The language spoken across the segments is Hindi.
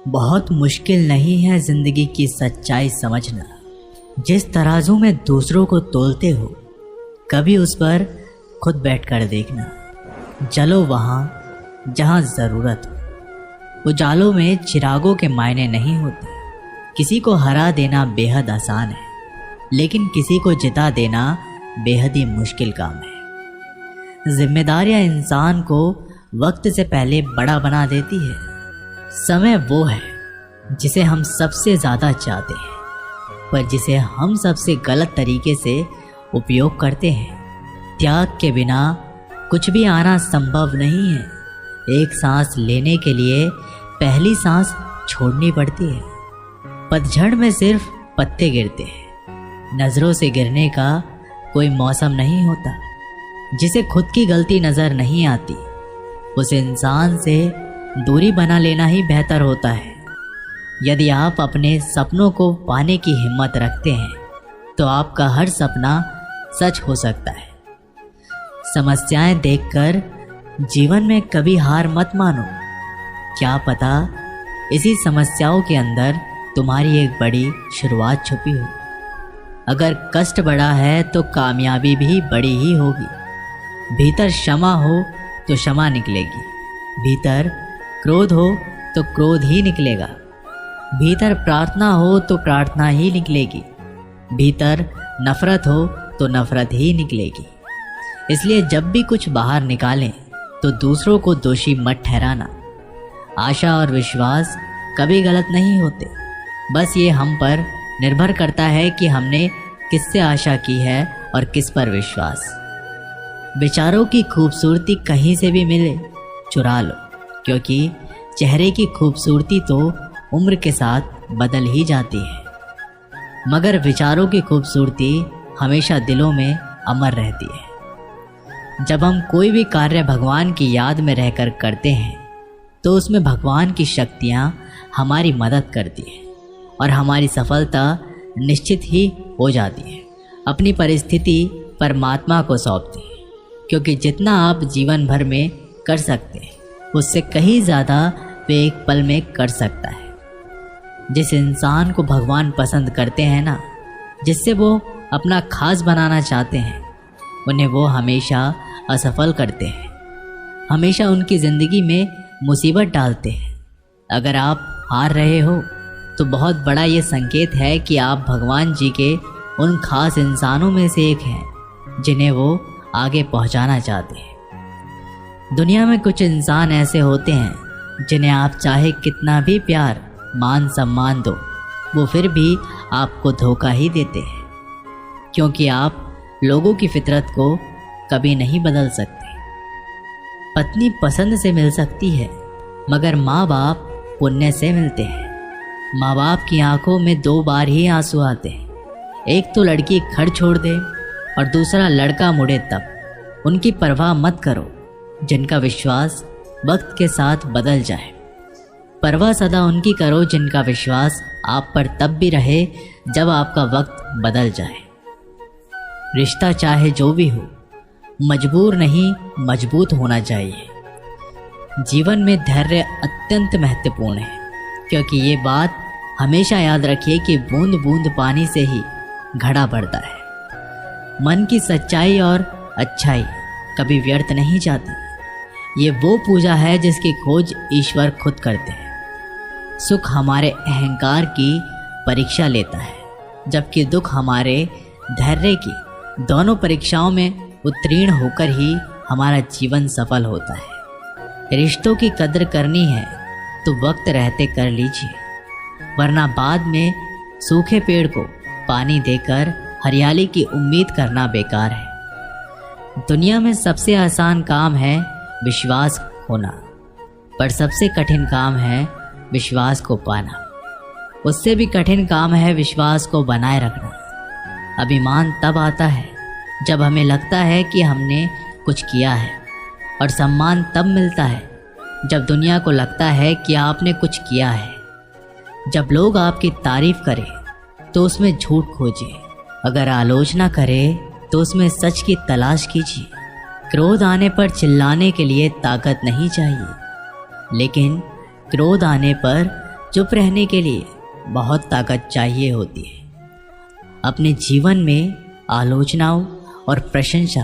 बहुत मुश्किल नहीं है ज़िंदगी की सच्चाई समझना। जिस तराजू में दूसरों को तोलते हो, कभी उस पर खुद बैठकर देखना। चलो वहाँ जहाँ ज़रूरत हो। उजालों में चिरागों के मायने नहीं होते। किसी को हरा देना बेहद आसान है, लेकिन किसी को जिता देना बेहद ही मुश्किल काम है। जिम्मेदारियाँ इंसान को वक्त से पहले बड़ा बना देती है। समय वो है जिसे हम सबसे ज़्यादा चाहते हैं, पर जिसे हम सबसे गलत तरीके से उपयोग करते हैं। त्याग के बिना कुछ भी आना संभव नहीं है। एक सांस लेने के लिए पहली सांस छोड़नी पड़ती है। पतझड़ में सिर्फ पत्ते गिरते हैं। नज़रों से गिरने का कोई मौसम नहीं होता। जिसे खुद की गलती नज़र नहीं आती, उस इंसान से दूरी बना लेना ही बेहतर होता है। यदि आप अपने सपनों को पाने की हिम्मत रखते हैं, तो आपका हर सपना सच हो सकता है। समस्याएं देखकर जीवन में कभी हार मत मानो। क्या पता इसी समस्याओं के अंदर तुम्हारी एक बड़ी शुरुआत छुपी हो। अगर कष्ट बड़ा है तो कामयाबी भी बड़ी ही होगी। भीतर क्षमा हो तो क्षमा निकलेगी। भीतर क्रोध हो तो क्रोध ही निकलेगा। भीतर प्रार्थना हो तो प्रार्थना ही निकलेगी। भीतर नफरत हो तो नफरत ही निकलेगी। इसलिए जब भी कुछ बाहर निकालें तो दूसरों को दोषी मत ठहराना। आशा और विश्वास कभी गलत नहीं होते। बस ये हम पर निर्भर करता है कि हमने किससे आशा की है और किस पर विश्वास। विचारों की खूबसूरती कहीं से भी मिले, चुरा लो, क्योंकि चेहरे की खूबसूरती तो उम्र के साथ बदल ही जाती है, मगर विचारों की खूबसूरती हमेशा दिलों में अमर रहती है। जब हम कोई भी कार्य भगवान की याद में रहकर करते हैं, तो उसमें भगवान की शक्तियाँ हमारी मदद करती हैं और हमारी सफलता निश्चित ही हो जाती है। अपनी परिस्थिति परमात्मा को सौंपती है, क्योंकि जितना आप जीवन भर में कर सकते हैं, उससे कहीं ज़्यादा वे एक पल में कर सकता है। जिस इंसान को भगवान पसंद करते हैं ना, जिससे वो अपना खास बनाना चाहते हैं, उन्हें वो हमेशा असफल करते हैं, हमेशा उनकी ज़िंदगी में मुसीबत डालते हैं। अगर आप हार रहे हो तो बहुत बड़ा ये संकेत है कि आप भगवान जी के उन खास इंसानों में से एक हैं जिन्हें वो आगे पहुंचाना चाहते हैं। दुनिया में कुछ इंसान ऐसे होते हैं जिन्हें आप चाहे कितना भी प्यार मान सम्मान दो, वो फिर भी आपको धोखा ही देते हैं, क्योंकि आप लोगों की फितरत को कभी नहीं बदल सकते। पत्नी पसंद से मिल सकती है, मगर माँ बाप पुण्य से मिलते हैं। माँ बाप की आंखों में 2 बार ही आंसू आते हैं। एक तो लड़की घर छोड़ दे और दूसरा लड़का मुड़े तब। उनकी परवाह मत करो जिनका विश्वास वक्त के साथ बदल जाए। परवाह सदा उनकी करो जिनका विश्वास आप पर तब भी रहे जब आपका वक्त बदल जाए। रिश्ता चाहे जो भी हो, मजबूर नहीं मजबूत होना चाहिए। जीवन में धैर्य अत्यंत महत्वपूर्ण है, क्योंकि ये बात हमेशा याद रखिए कि बूंद बूंद पानी से ही घड़ा बढ़ता है। मन की सच्चाई और अच्छाई कभी व्यर्थ नहीं जाती। ये वो पूजा है जिसकी खोज ईश्वर खुद करते हैं। सुख हमारे अहंकार की परीक्षा लेता है, जबकि दुख हमारे धैर्य की। दोनों परीक्षाओं में उत्तीर्ण होकर ही हमारा जीवन सफल होता है। रिश्तों की कद्र करनी है तो वक्त रहते कर लीजिए, वरना बाद में सूखे पेड़ को पानी देकर हरियाली की उम्मीद करना बेकार है। दुनिया में सबसे आसान काम है विश्वास खोना, पर सबसे कठिन काम है विश्वास को पाना। उससे भी कठिन काम है विश्वास को बनाए रखना। अभिमान तब आता है जब हमें लगता है कि हमने कुछ किया है, और सम्मान तब मिलता है जब दुनिया को लगता है कि आपने कुछ किया है। जब लोग आपकी तारीफ करें तो उसमें झूठ खोजिए, अगर आलोचना करें तो उसमें सच की तलाश कीजिए। क्रोध आने पर चिल्लाने के लिए ताकत नहीं चाहिए, लेकिन क्रोध आने पर चुप रहने के लिए बहुत ताकत चाहिए होती है। अपने जीवन में आलोचनाओं और प्रशंसा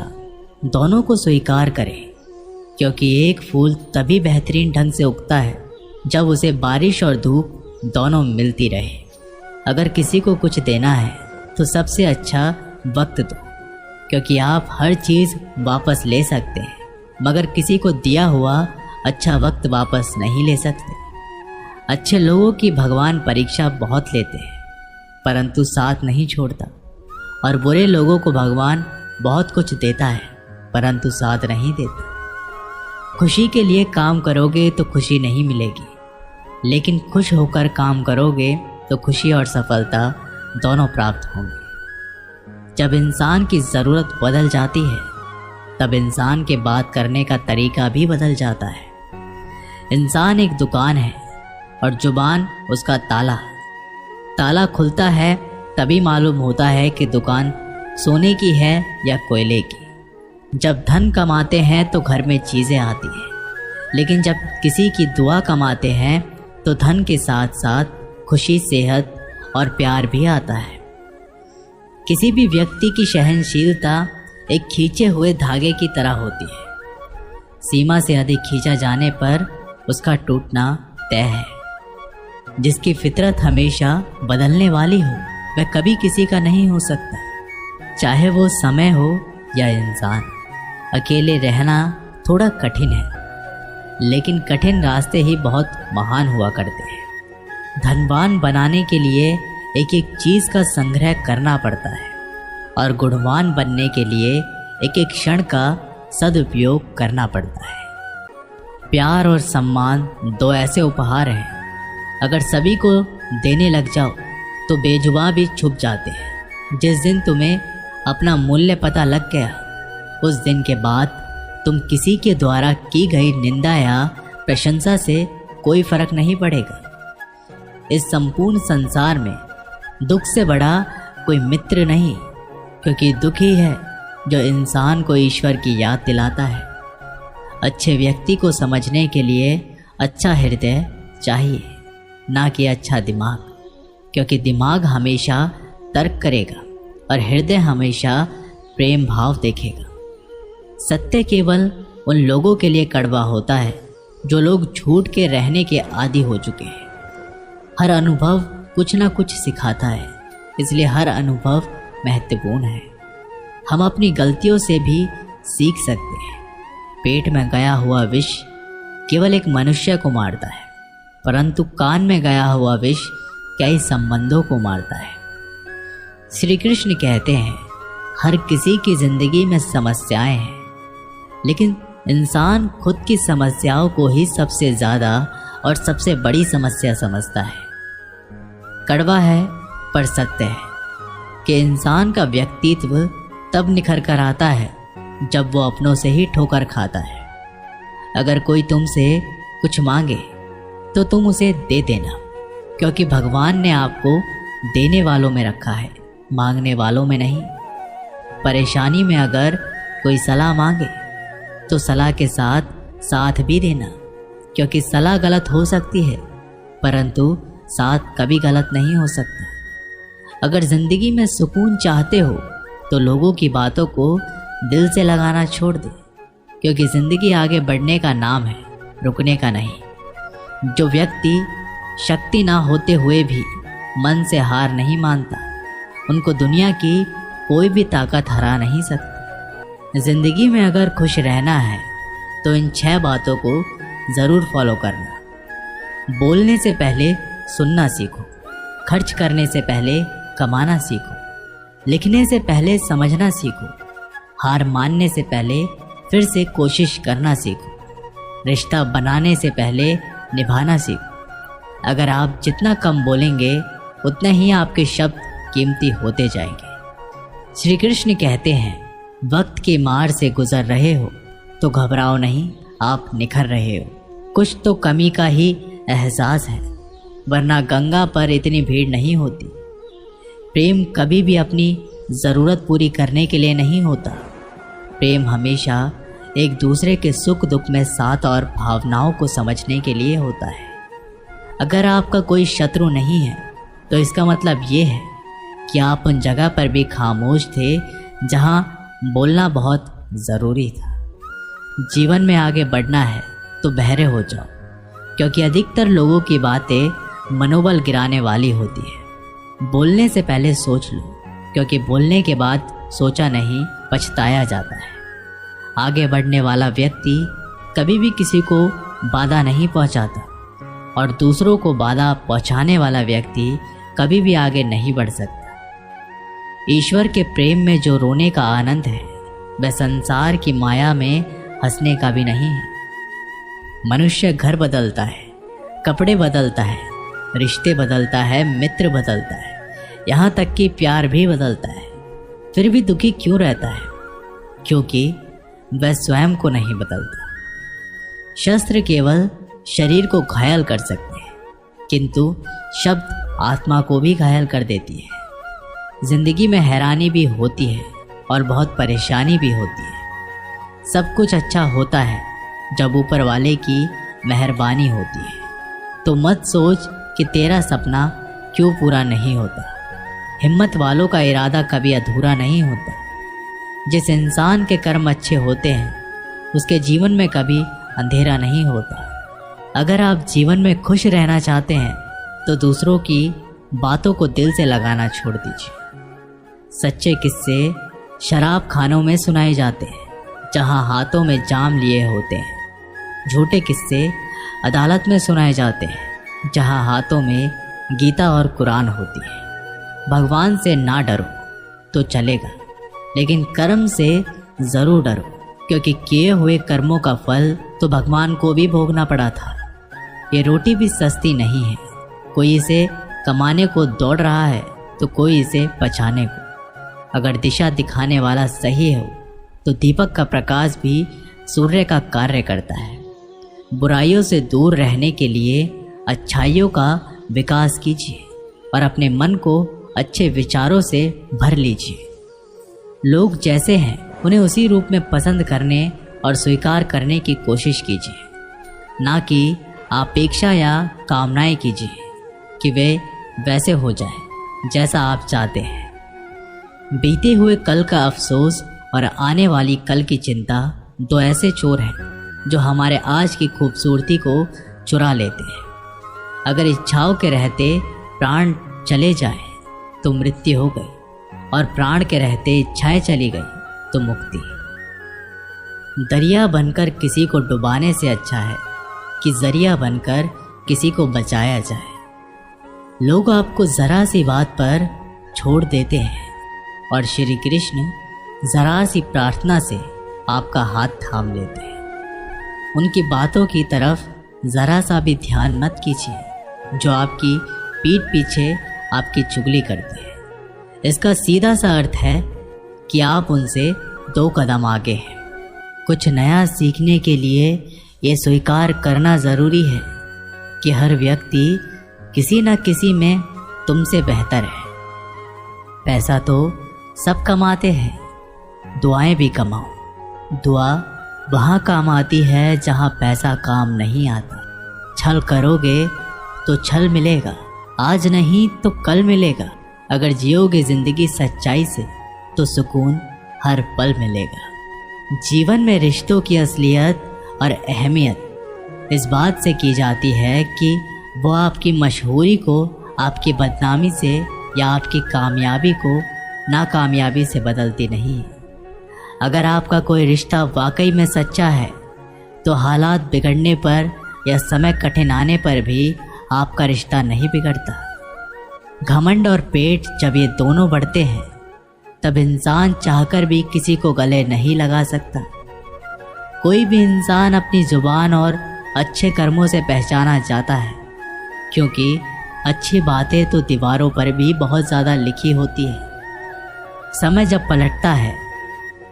दोनों को स्वीकार करें, क्योंकि एक फूल तभी बेहतरीन ढंग से उगता है जब उसे बारिश और धूप दोनों मिलती रहे। अगर किसी को कुछ देना है तो सबसे अच्छा वक्त दो, क्योंकि आप हर चीज़ वापस ले सकते हैं, मगर किसी को दिया हुआ अच्छा वक्त वापस नहीं ले सकते। अच्छे लोगों की भगवान परीक्षा बहुत लेते हैं, परंतु साथ नहीं छोड़ता, और बुरे लोगों को भगवान बहुत कुछ देता है, परंतु साथ नहीं देता। खुशी के लिए काम करोगे तो खुशी नहीं मिलेगी, लेकिन खुश होकर काम करोगे तो खुशी और सफलता दोनों प्राप्त होंगी। जब इंसान की ज़रूरत बदल जाती है तब इंसान के बात करने का तरीका भी बदल जाता है। इंसान एक दुकान है और जुबान उसका ताला। ताला खुलता है तभी मालूम होता है कि दुकान सोने की है या कोयले की। जब धन कमाते हैं तो घर में चीज़ें आती हैं, लेकिन जब किसी की दुआ कमाते हैं तो धन के साथ साथ खुशी, सेहत और प्यार भी आता है। किसी भी व्यक्ति की सहनशीलता एक खींचे हुए धागे की तरह होती है। सीमा से अधिक खींचा जाने पर उसका टूटना तय है। जिसकी फितरत हमेशा बदलने वाली हो वह कभी किसी का नहीं हो सकता, चाहे वो समय हो या इंसान। अकेले रहना थोड़ा कठिन है, लेकिन कठिन रास्ते ही बहुत महान हुआ करते हैं। धनवान बनाने के लिए एक एक चीज़ का संग्रह करना पड़ता है, और गुणवान बनने के लिए एक एक क्षण का सदुपयोग करना पड़ता है। प्यार और सम्मान दो ऐसे उपहार हैं, अगर सभी को देने लग जाओ तो बेजुबान भी छुप जाते हैं। जिस दिन तुम्हें अपना मूल्य पता लग गया, उस दिन के बाद तुम किसी के द्वारा की गई निंदा या प्रशंसा से कोई फर्क नहीं पड़ेगा। इस संपूर्ण संसार में दुख से बड़ा कोई मित्र नहीं, क्योंकि दुख ही है जो इंसान को ईश्वर की याद दिलाता है। अच्छे व्यक्ति को समझने के लिए अच्छा हृदय चाहिए, ना कि अच्छा दिमाग, क्योंकि दिमाग हमेशा तर्क करेगा और हृदय हमेशा प्रेम भाव देखेगा। सत्य केवल उन लोगों के लिए कड़वा होता है जो लोग झूठ के रहने के आदी हो चुके हैं। हर अनुभव कुछ ना कुछ सिखाता है, इसलिए हर अनुभव महत्वपूर्ण है। हम अपनी गलतियों से भी सीख सकते हैं। पेट में गया हुआ विष केवल एक मनुष्य को मारता है, परंतु कान में गया हुआ विष कई संबंधों को मारता है। श्री कृष्ण कहते हैं, हर किसी की जिंदगी में समस्याएं हैं, लेकिन इंसान खुद की समस्याओं को ही सबसे ज़्यादा और सबसे बड़ी समस्या समझता है। कड़वा है पर सत्य है कि इंसान का व्यक्तित्व तब निखर कर आता है जब वो अपनों से ही ठोकर खाता है। अगर कोई तुमसे कुछ मांगे तो तुम उसे दे देना, क्योंकि भगवान ने आपको देने वालों में रखा है, मांगने वालों में नहीं। परेशानी में अगर कोई सलाह मांगे तो सलाह के साथ साथ भी देना, क्योंकि सलाह गलत हो सकती है परंतु साथ कभी गलत नहीं हो सकता। अगर ज़िंदगी में सुकून चाहते हो तो लोगों की बातों को दिल से लगाना छोड़ दे, क्योंकि ज़िंदगी आगे बढ़ने का नाम है, रुकने का नहीं। जो व्यक्ति शक्ति ना होते हुए भी मन से हार नहीं मानता, उनको दुनिया की कोई भी ताकत हरा नहीं सकती। ज़िंदगी में अगर खुश रहना है तो इन 6 बातों को ज़रूर फॉलो करना। बोलने से पहले सुनना सीखो, खर्च करने से पहले कमाना सीखो, लिखने से पहले समझना सीखो, हार मानने से पहले फिर से कोशिश करना सीखो, रिश्ता बनाने से पहले निभाना सीखो। अगर आप जितना कम बोलेंगे उतना ही आपके शब्द कीमती होते जाएंगे। श्री कृष्ण कहते हैं, वक्त की मार से गुजर रहे हो तो घबराओ नहीं, आप निखर रहे हो। कुछ तो कमी का ही एहसास है, वरना गंगा पर इतनी भीड़ नहीं होती। प्रेम कभी भी अपनी ज़रूरत पूरी करने के लिए नहीं होता। प्रेम हमेशा एक दूसरे के सुख दुख में साथ और भावनाओं को समझने के लिए होता है। अगर आपका कोई शत्रु नहीं है तो इसका मतलब ये है कि आप उन जगह पर भी खामोश थे जहां बोलना बहुत ज़रूरी था। जीवन में आगे बढ़ना है तो बहरे हो जाओ, क्योंकि अधिकतर लोगों की बातें मनोबल गिराने वाली होती है। बोलने से पहले सोच लो, क्योंकि बोलने के बाद सोचा नहीं पछताया जाता है। आगे बढ़ने वाला व्यक्ति कभी भी किसी को बाधा नहीं पहुंचाता, और दूसरों को बाधा पहुंचाने वाला व्यक्ति कभी भी आगे नहीं बढ़ सकता। ईश्वर के प्रेम में जो रोने का आनंद है वह संसार की माया में हंसने का भी नहीं है। मनुष्य घर बदलता है, कपड़े बदलता है, रिश्ते बदलता है, मित्र बदलता है, यहाँ तक कि प्यार भी बदलता है, फिर भी दुखी क्यों रहता है? क्योंकि वह स्वयं को नहीं बदलता। शस्त्र केवल शरीर को घायल कर सकते हैं, किंतु शब्द आत्मा को भी घायल कर देती है। जिंदगी में हैरानी भी होती है और बहुत परेशानी भी होती है। सब कुछ अच्छा होता है जब ऊपर वाले की मेहरबानी होती है। तो मत सोच कि तेरा सपना क्यों पूरा नहीं होता। हिम्मत वालों का इरादा कभी अधूरा नहीं होता। जिस इंसान के कर्म अच्छे होते हैं उसके जीवन में कभी अंधेरा नहीं होता। अगर आप जीवन में खुश रहना चाहते हैं तो दूसरों की बातों को दिल से लगाना छोड़ दीजिए। सच्चे किस्से शराब खानों में सुनाए जाते हैं जहां हाथों में जाम लिए होते हैं। झूठे किस्से अदालत में सुनाए जाते हैं जहां हाथों में गीता और कुरान होती है। भगवान से ना डरो तो चलेगा, लेकिन कर्म से ज़रूर डरो, क्योंकि किए हुए कर्मों का फल तो भगवान को भी भोगना पड़ा था। ये रोटी भी सस्ती नहीं है। कोई इसे कमाने को दौड़ रहा है तो कोई इसे बचाने को। अगर दिशा दिखाने वाला सही हो तो दीपक का प्रकाश भी सूर्य का कार्य करता है। बुराइयों से दूर रहने के लिए अच्छाइयों का विकास कीजिए और अपने मन को अच्छे विचारों से भर लीजिए। लोग जैसे हैं उन्हें उसी रूप में पसंद करने और स्वीकार करने की कोशिश कीजिए, ना कि अपेक्षा या कामनाएं कीजिए कि वे वैसे हो जाए जैसा आप चाहते हैं। बीते हुए कल का अफसोस और आने वाली कल की चिंता दो ऐसे चोर हैं जो हमारे आज की खूबसूरती को चुरा लेते हैं। अगर इच्छाओं के रहते प्राण चले जाए तो मृत्यु हो गई, और प्राण के रहते इच्छाएं चली गई तो मुक्ति। दरिया बनकर किसी को डुबाने से अच्छा है कि जरिया बनकर किसी को बचाया जाए। लोग आपको ज़रा सी बात पर छोड़ देते हैं और श्री कृष्ण ज़रा सी प्रार्थना से आपका हाथ थाम लेते हैं। उनकी बातों की तरफ ज़रा सा भी ध्यान मत कीजिए जो आपकी पीठ पीछे आपकी चुगली करते हैं। इसका सीधा सा अर्थ है कि आप उनसे 2 कदम आगे हैं। कुछ नया सीखने के लिए ये स्वीकार करना ज़रूरी है कि हर व्यक्ति किसी न किसी में तुमसे बेहतर है। पैसा तो सब कमाते हैं, दुआएं भी कमाओ। दुआ वहाँ काम आती है जहाँ पैसा काम नहीं आता। छल करोगे तो छल मिलेगा, आज नहीं तो कल मिलेगा। अगर जियोगे ज़िंदगी सच्चाई से तो सुकून हर पल मिलेगा। जीवन में रिश्तों की असलियत और अहमियत इस बात से की जाती है कि वो आपकी मशहूरी को आपकी बदनामी से या आपकी कामयाबी को नाकामयाबी से बदलती नहीं। अगर आपका कोई रिश्ता वाकई में सच्चा है तो हालात बिगड़ने पर या समय कठिन आने पर भी आपका रिश्ता नहीं बिगड़ता। घमंड और पेट जब ये दोनों बढ़ते हैं तब इंसान चाहकर भी किसी को गले नहीं लगा सकता। कोई भी इंसान अपनी जुबान और अच्छे कर्मों से पहचाना जाता है, क्योंकि अच्छी बातें तो दीवारों पर भी बहुत ज़्यादा लिखी होती है। समय जब पलटता है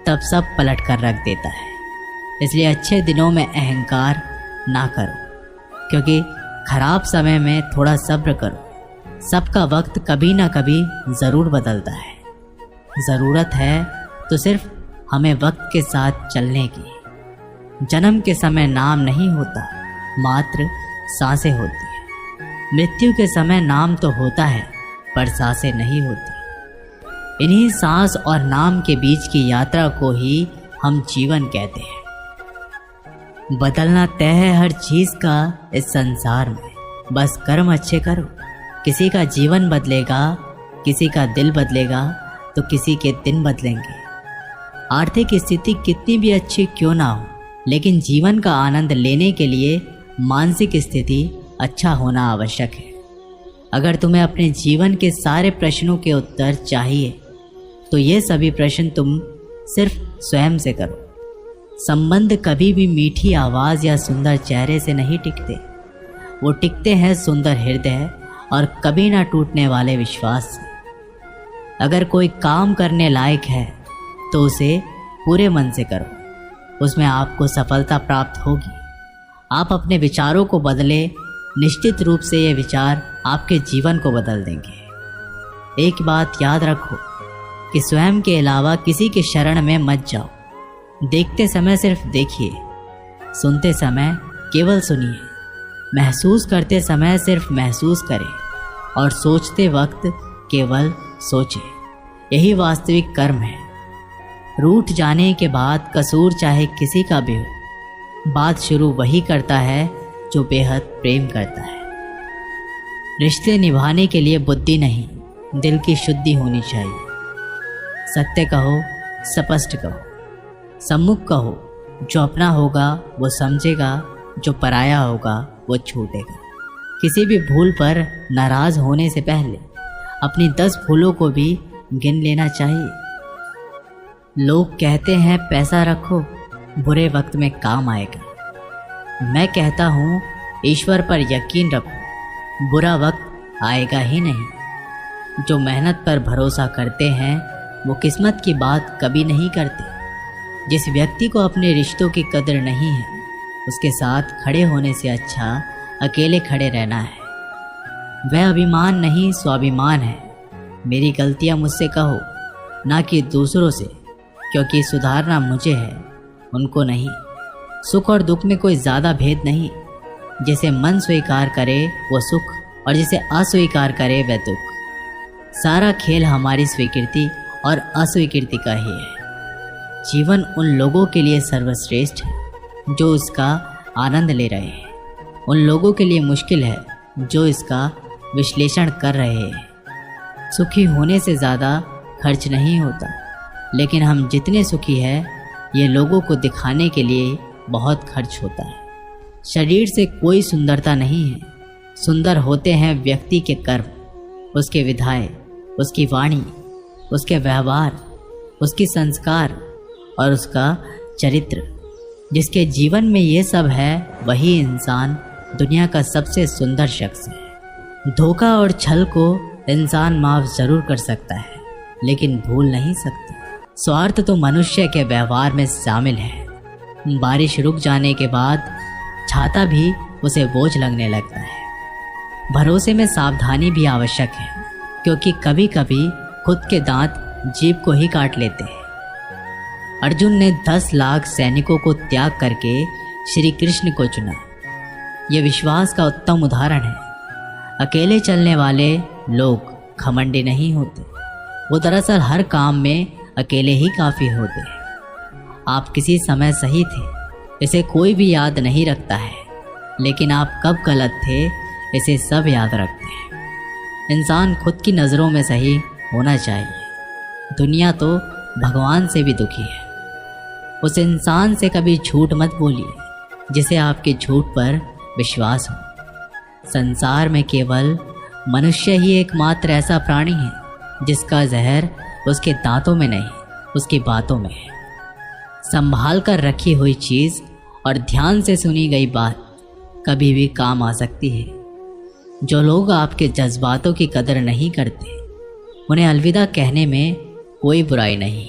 तब सब पलट कर रख देता है। इसलिए अच्छे दिनों में अहंकार ना करो, क्योंकि खराब समय में थोड़ा सब्र करो। सबका वक्त कभी ना कभी ज़रूर बदलता है। ज़रूरत है तो सिर्फ हमें वक्त के साथ चलने की। जन्म के समय नाम नहीं होता, मात्र सांसें होती है। मृत्यु के समय नाम तो होता है पर सांसें नहीं होती। इन्हीं सांस और नाम के बीच की यात्रा को ही हम जीवन कहते हैं। बदलना तय है हर चीज़ का इस संसार में, बस कर्म अच्छे करो। किसी का जीवन बदलेगा, किसी का दिल बदलेगा तो किसी के दिन बदलेंगे। आर्थिक स्थिति कितनी भी अच्छी क्यों ना हो, लेकिन जीवन का आनंद लेने के लिए मानसिक स्थिति अच्छा होना आवश्यक है। अगर तुम्हें अपने जीवन के सारे प्रश्नों के उत्तर चाहिए तो ये सभी प्रश्न तुम सिर्फ स्वयं से करो। संबंध कभी भी मीठी आवाज़ या सुंदर चेहरे से नहीं टिकते, वो टिकते हैं सुंदर हृदय और कभी ना टूटने वाले विश्वास से। अगर कोई काम करने लायक है तो उसे पूरे मन से करो, उसमें आपको सफलता प्राप्त होगी। आप अपने विचारों को बदले, निश्चित रूप से ये विचार आपके जीवन को बदल देंगे। एक बात याद रखो कि स्वयं के अलावा किसी के शरण में मत जाओ। देखते समय सिर्फ देखिए, सुनते समय केवल सुनिए, महसूस करते समय सिर्फ महसूस करें और सोचते वक्त केवल सोचें। यही वास्तविक कर्म है। रूठ जाने के बाद कसूर चाहे किसी का भी हो, बात शुरू वही करता है जो बेहद प्रेम करता है। रिश्ते निभाने के लिए बुद्धि नहीं, दिल की शुद्धि होनी चाहिए। सत्य कहो, स्पष्ट कहो, सम्मुख कहो। जो अपना होगा वो समझेगा, जो पराया होगा वो छूटेगा। किसी भी भूल पर नाराज़ होने से पहले अपनी 10 भूलों को भी गिन लेना चाहिए। लोग कहते हैं पैसा रखो, बुरे वक्त में काम आएगा। मैं कहता हूँ ईश्वर पर यकीन रखो, बुरा वक्त आएगा ही नहीं। जो मेहनत पर भरोसा करते हैं वो किस्मत की बात कभी नहीं करते। जिस व्यक्ति को अपने रिश्तों की कदर नहीं है, उसके साथ खड़े होने से अच्छा अकेले खड़े रहना है। वह अभिमान नहीं, स्वाभिमान है। मेरी गलतियाँ मुझसे कहो, ना कि दूसरों से, क्योंकि सुधारना मुझे है, उनको नहीं। सुख और दुख में कोई ज़्यादा भेद नहीं। जिसे मन स्वीकार करे वो सुख और जिसे अस्वीकार करे वह दुख। सारा खेल हमारी स्वीकृति और अस्वीकृति का ही है। जीवन उन लोगों के लिए सर्वश्रेष्ठ है जो इसका आनंद ले रहे हैं। उन लोगों के लिए मुश्किल है जो इसका विश्लेषण कर रहे हैं। सुखी होने से ज़्यादा खर्च नहीं होता, लेकिन हम जितने सुखी हैं ये लोगों को दिखाने के लिए बहुत खर्च होता है। शरीर से कोई सुंदरता नहीं है, सुंदर होते हैं व्यक्ति के कर्म, उसके विधाय, उसकी वाणी, उसके व्यवहार, उसकी संस्कार और उसका चरित्र। जिसके जीवन में ये सब है वही इंसान दुनिया का सबसे सुंदर शख्स है। धोखा और छल को इंसान माफ़ ज़रूर कर सकता है, लेकिन भूल नहीं सकता। स्वार्थ तो मनुष्य के व्यवहार में शामिल है। बारिश रुक जाने के बाद छाता भी उसे बोझ लगने लगता है। भरोसे में सावधानी भी आवश्यक है, क्योंकि कभी कभी खुद के दांत जीभ को ही काट लेते हैं। अर्जुन ने 10 लाख सैनिकों को त्याग करके श्री कृष्ण को चुना। यह विश्वास का उत्तम उदाहरण है। अकेले चलने वाले लोग घमंडी नहीं होते, वो दरअसल हर काम में अकेले ही काफ़ी होते हैं। आप किसी समय सही थे, इसे कोई भी याद नहीं रखता है, लेकिन आप कब गलत थे इसे सब याद रखते हैं। इंसान खुद की नज़रों में सही होना चाहिए। दुनिया तो भगवान से भी दुखी है। उस इंसान से कभी झूठ मत बोलिए जिसे आपके झूठ पर विश्वास हो। संसार में केवल मनुष्य ही एकमात्र ऐसा प्राणी है जिसका जहर उसके दांतों में नहीं, उसकी बातों में है। संभाल कर रखी हुई चीज़ और ध्यान से सुनी गई बात कभी भी काम आ सकती है। जो लोग आपके जज्बातों की कदर नहीं करते, उन्हें अलविदा कहने में कोई बुराई नहीं।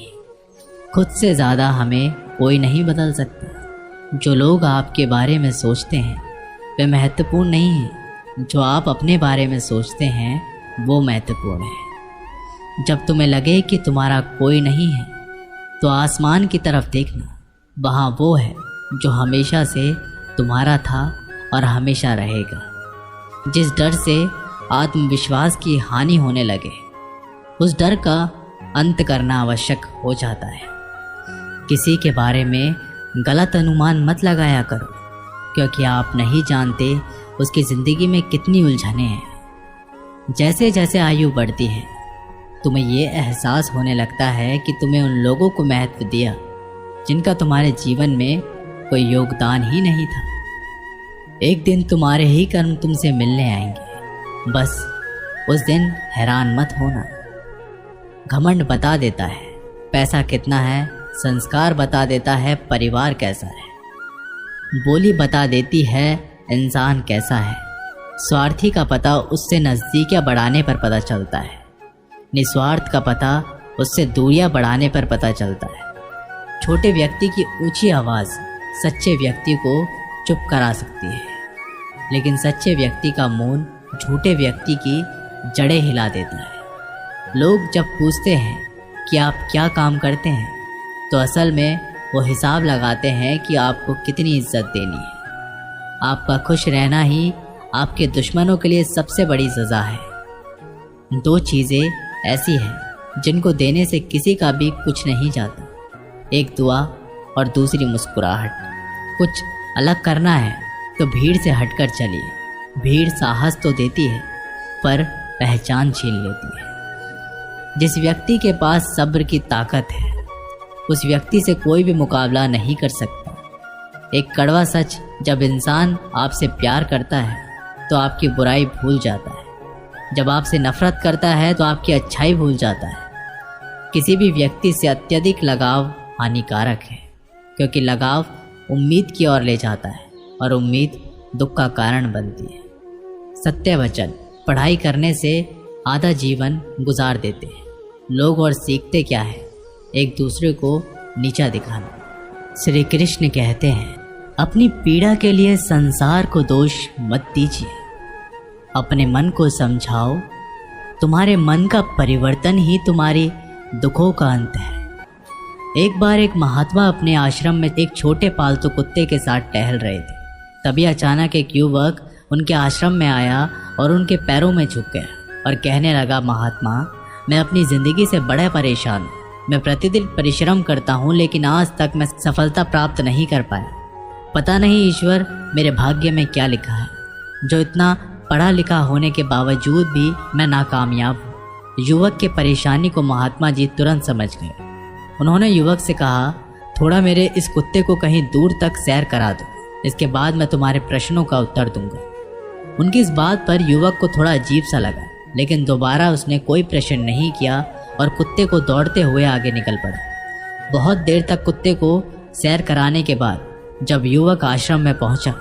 खुद से ज़्यादा हमें कोई नहीं बदल सकता। जो लोग आपके बारे में सोचते हैं वे महत्वपूर्ण नहीं हैं, जो आप अपने बारे में सोचते हैं वो महत्वपूर्ण है। जब तुम्हें लगे कि तुम्हारा कोई नहीं है तो आसमान की तरफ देखना, वहाँ वो है जो हमेशा से तुम्हारा था और हमेशा रहेगा। जिस डर से आत्मविश्वास की हानि होने लगे, उस डर का अंत करना आवश्यक हो जाता है। किसी के बारे में गलत अनुमान मत लगाया करो, क्योंकि आप नहीं जानते उसकी ज़िंदगी में कितनी उलझनें हैं। जैसे जैसे आयु बढ़ती है, तुम्हें ये एहसास होने लगता है कि तुम्हें उन लोगों को महत्व दिया जिनका तुम्हारे जीवन में कोई योगदान ही नहीं था। एक दिन तुम्हारे ही कर्म तुमसे मिलने आएंगे, बस उस दिन हैरान मत होना। घमंड बता देता है पैसा कितना है, संस्कार बता देता है परिवार कैसा है, बोली बता देती है इंसान कैसा है। स्वार्थी का पता उससे नज़दीकियाँ बढ़ाने पर पता चलता है, निस्वार्थ का पता उससे दूरियां बढ़ाने पर पता चलता है। छोटे व्यक्ति की ऊंची आवाज़ सच्चे व्यक्ति को चुप करा सकती है, लेकिन सच्चे व्यक्ति का मौन झूठे व्यक्ति की जड़ें हिला देता है। लोग जब पूछते हैं कि आप क्या काम करते हैं, तो असल में वो हिसाब लगाते हैं कि आपको कितनी इज्जत देनी है। आपका खुश रहना ही आपके दुश्मनों के लिए सबसे बड़ी सज़ा है। दो चीज़ें ऐसी हैं जिनको देने से किसी का भी कुछ नहीं जाता, एक दुआ और दूसरी मुस्कुराहट। कुछ अलग करना है तो भीड़ से हटकर चलिए। भीड़ साहस तो देती है पर पहचान छीन लेती है। जिस व्यक्ति के पास सब्र की ताकत है, उस व्यक्ति से कोई भी मुकाबला नहीं कर सकता। एक कड़वा सच, जब इंसान आपसे प्यार करता है तो आपकी बुराई भूल जाता है, जब आपसे नफरत करता है तो आपकी अच्छाई भूल जाता है। किसी भी व्यक्ति से अत्यधिक लगाव हानिकारक है, क्योंकि लगाव उम्मीद की ओर ले जाता है और उम्मीद दुख का कारण बनती है। सत्य वचन, पढ़ाई करने से आधा जीवन गुजार देते हैं लोग, और सीखते क्या है? एक दूसरे को नीचा दिखाना। श्री कृष्ण कहते हैं, अपनी पीड़ा के लिए संसार को दोष मत दीजिए, अपने मन को समझाओ। तुम्हारे मन का परिवर्तन ही तुम्हारी दुखों का अंत है। एक बार एक महात्मा अपने आश्रम में एक छोटे पालतू कुत्ते के साथ टहल रहे थे। तभी अचानक एक युवक उनके आश्रम में आया और उनके पैरों में झुक गया और कहने लगा, महात्मा, मैं अपनी ज़िंदगी से बड़ा परेशान हूँ। मैं प्रतिदिन परिश्रम करता हूँ, लेकिन आज तक मैं सफलता प्राप्त नहीं कर पाया। पता नहीं ईश्वर मेरे भाग्य में क्या लिखा है, जो इतना पढ़ा लिखा होने के बावजूद भी मैं नाकामयाब हूँ। युवक की परेशानी को महात्मा जी तुरंत समझ गए। उन्होंने युवक से कहा, थोड़ा मेरे इस कुत्ते को कहीं दूर तक सैर करा दो, इसके बाद मैं तुम्हारे प्रश्नों का उत्तर दूंगा। उनकी इस बात पर युवक को थोड़ा अजीब सा लगा, लेकिन दोबारा उसने कोई प्रश्न नहीं किया और कुत्ते को दौड़ते हुए आगे निकल पड़ा। बहुत देर तक कुत्ते को सैर कराने के बाद जब युवक आश्रम में पहुंचा,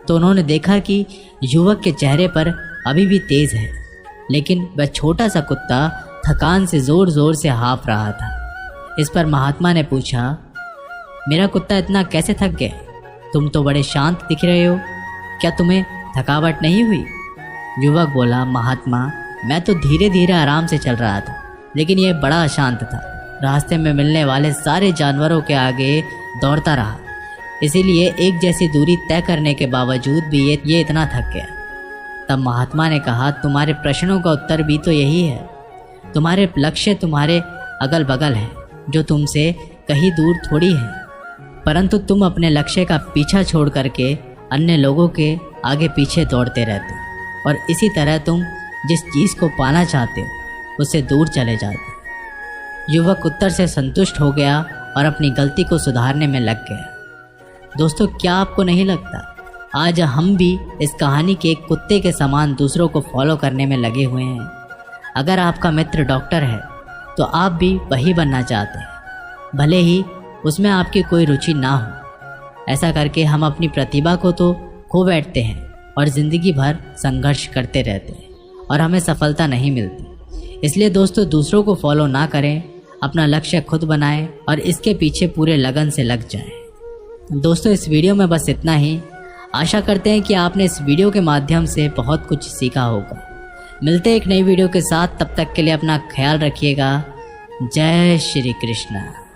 तो उन्होंने देखा कि युवक के चेहरे पर अभी भी तेज है, लेकिन वह छोटा सा कुत्ता थकान से ज़ोर ज़ोर से हाँफ रहा था। इस पर महात्मा ने पूछा, मेरा कुत्ता इतना कैसे थक गया? तुम तो बड़े शांत दिख रहे हो, क्या तुम्हें थकावट नहीं हुई? युवक बोला, महात्मा, मैं तो धीरे धीरे आराम से चल रहा था, लेकिन यह बड़ा अशांत था। रास्ते में मिलने वाले सारे जानवरों के आगे दौड़ता रहा, इसीलिए एक जैसी दूरी तय करने के बावजूद भी ये इतना थक गया। तब महात्मा ने कहा, तुम्हारे प्रश्नों का उत्तर भी तो यही है। तुम्हारे लक्ष्य तुम्हारे अगल बगल है, जो तुमसे कहीं दूर थोड़ी है, परंतु तुम अपने लक्ष्य का पीछा छोड़ करके अन्य लोगों के आगे पीछे दौड़ते रहते हो, और इसी तरह तुम जिस चीज़ को पाना चाहते हो उससे दूर चले जाते हो। युवक उत्तर से संतुष्ट हो गया और अपनी गलती को सुधारने में लग गया। दोस्तों, क्या आपको नहीं लगता आज हम भी इस कहानी के एक कुत्ते के समान दूसरों को फॉलो करने में लगे हुए हैं? अगर आपका मित्र डॉक्टर है तो आप भी वही बनना चाहते हैं, भले ही उसमें आपकी कोई रुचि ना हो। ऐसा करके हम अपनी प्रतिभा को तो खो बैठते हैं और ज़िंदगी भर संघर्ष करते रहते हैं और हमें सफलता नहीं मिलती। इसलिए दोस्तों, दूसरों को फॉलो ना करें, अपना लक्ष्य खुद बनाएं और इसके पीछे पूरे लगन से लग जाएं। दोस्तों, इस वीडियो में बस इतना ही। आशा करते हैं कि आपने इस वीडियो के माध्यम से बहुत कुछ सीखा होगा। मिलते हैं एक नई वीडियो के साथ, तब तक के लिए अपना ख्याल रखिएगा। जय श्री कृष्ण।